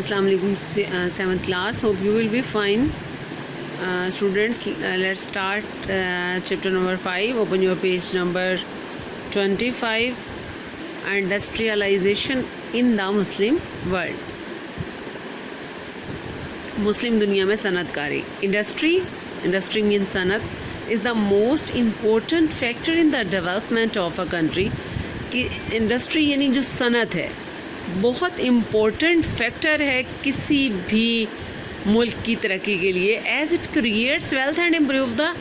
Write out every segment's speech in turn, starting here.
Assalamu alaikum, 7th class. Hope you will be fine. Students, let's start chapter number 5. Open your page number 25. Industrialization in the Muslim world. Muslim दुनिया में सनतकारी. Industry means sanat, is the most important factor in the development of a country. कि industry यानी जो सनत है बहुत important factor है किसी भी मुल्क की तरक्की के लिए, as it creates wealth and improve the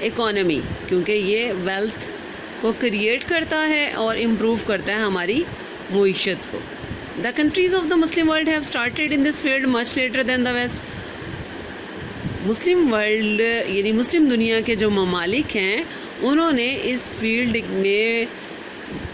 economy, क्योंकि ये वेल्थ को क्रिएट करता है और इम्प्रूव करता है हमारी मईशत को. The countries of the Muslim world have started in this field much later than the west. Muslim world यानी मुस्लिम दुनिया के जो ममालिक हैं उन्होंने इस फील्ड में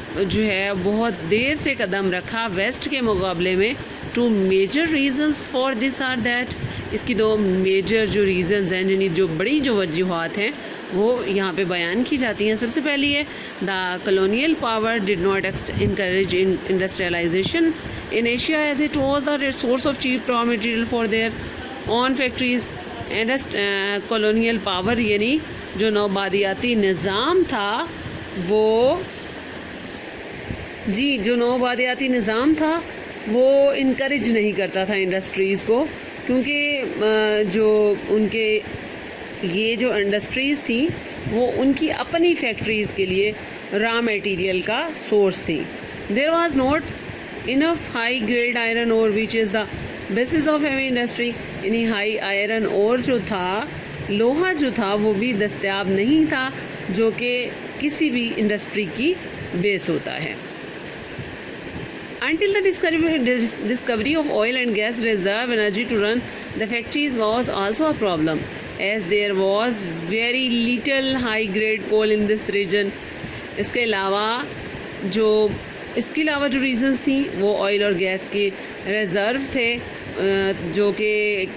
जो है बहुत देर से कदम रखा वेस्ट के मुकाबले में. Two major reasons for this are that, इसकी दो मेजर जो रीज़न्स हैं, यानी जो बड़ी जो वजूहात हैं वो यहाँ पे बयान की जाती हैं. सबसे पहली है the colonial power did not encourage industrialisation in Asia as it was the source of cheap raw material for their own factories. Colonial power यानी जो नौबादियाती निज़ाम था वो इनकरेज नहीं करता था इंडस्ट्रीज़ को, क्योंकि जो उनके ये जो इंडस्ट्रीज़ थी वो उनकी अपनी फैक्ट्रीज़ के लिए रॉ मटेरियल का सोर्स थी. There was not enough high grade iron ore which is the basis of heavy industry. यानी हाई आयरन ओर जो था, लोहा जो था वो भी दस्तयाब नहीं था जो कि किसी भी इंडस्ट्री की बेस होता है. Until the discovery of oil and gas reserve energy to run the factories was also a problem, as there was very little high grade coal in this region. इसके अलावा जो रीज़न्स थी वो oil और gas के reserve थे जो कि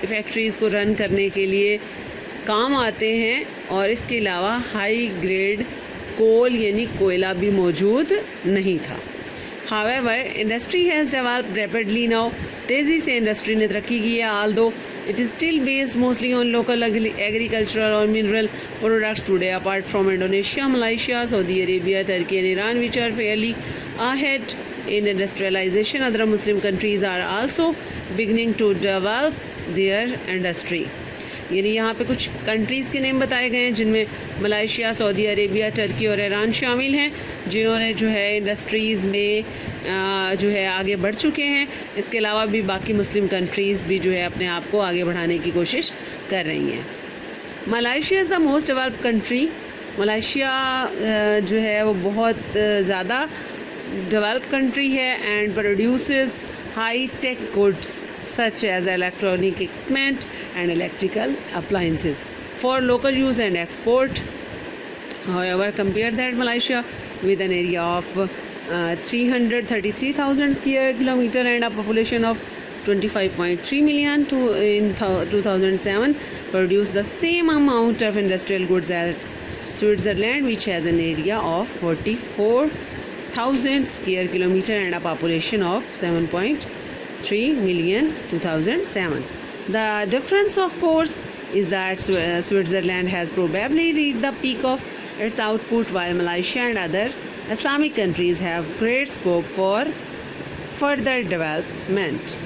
फैक्ट्रीज़ को रन करने के लिए काम आते हैं, और इसके अलावा हाई ग्रेड कोल यानी कोयला भी मौजूद नहीं था. However, industry has developed rapidly now. तेज़ी से इंडस्ट्री ने तरक्की की है. Although it is still based mostly on local agricultural or mineral products today, apart from Indonesia, Malaysia, Saudi Arabia, Turkey and Iran, which are fairly ahead in industrialization, other Muslim countries are also beginning to develop their industry. यानी यहाँ पे कुछ countries के name बताए गए हैं जिनमें Malaysia, Saudi Arabia, Turkey और ईरान शामिल हैं, जिन्होंने जो है इंडस्ट्रीज़ में जो है आगे बढ़ चुके हैं. इसके अलावा भी बाकी मुस्लिम कंट्रीज़ भी जो है अपने आप को आगे बढ़ाने की कोशिश कर रही हैं. Malaysia is the most developed country. Malaysia जो है वो बहुत ज़्यादा डेवलप्ड कंट्री है and produces high tech goods such as electronic equipment and electrical appliances for local use and export. However, compare that Malaysia with an area of 333,000 square kilometer and a population of 25.3 million in 2007 produced the same amount of industrial goods as Switzerland, which has an area of 44,000 square kilometer and a population of 7.3 million 2007. The difference, of course, is that Switzerland has probably reached the peak of its output, while Malaysia and other Islamic countries have great scope for further development.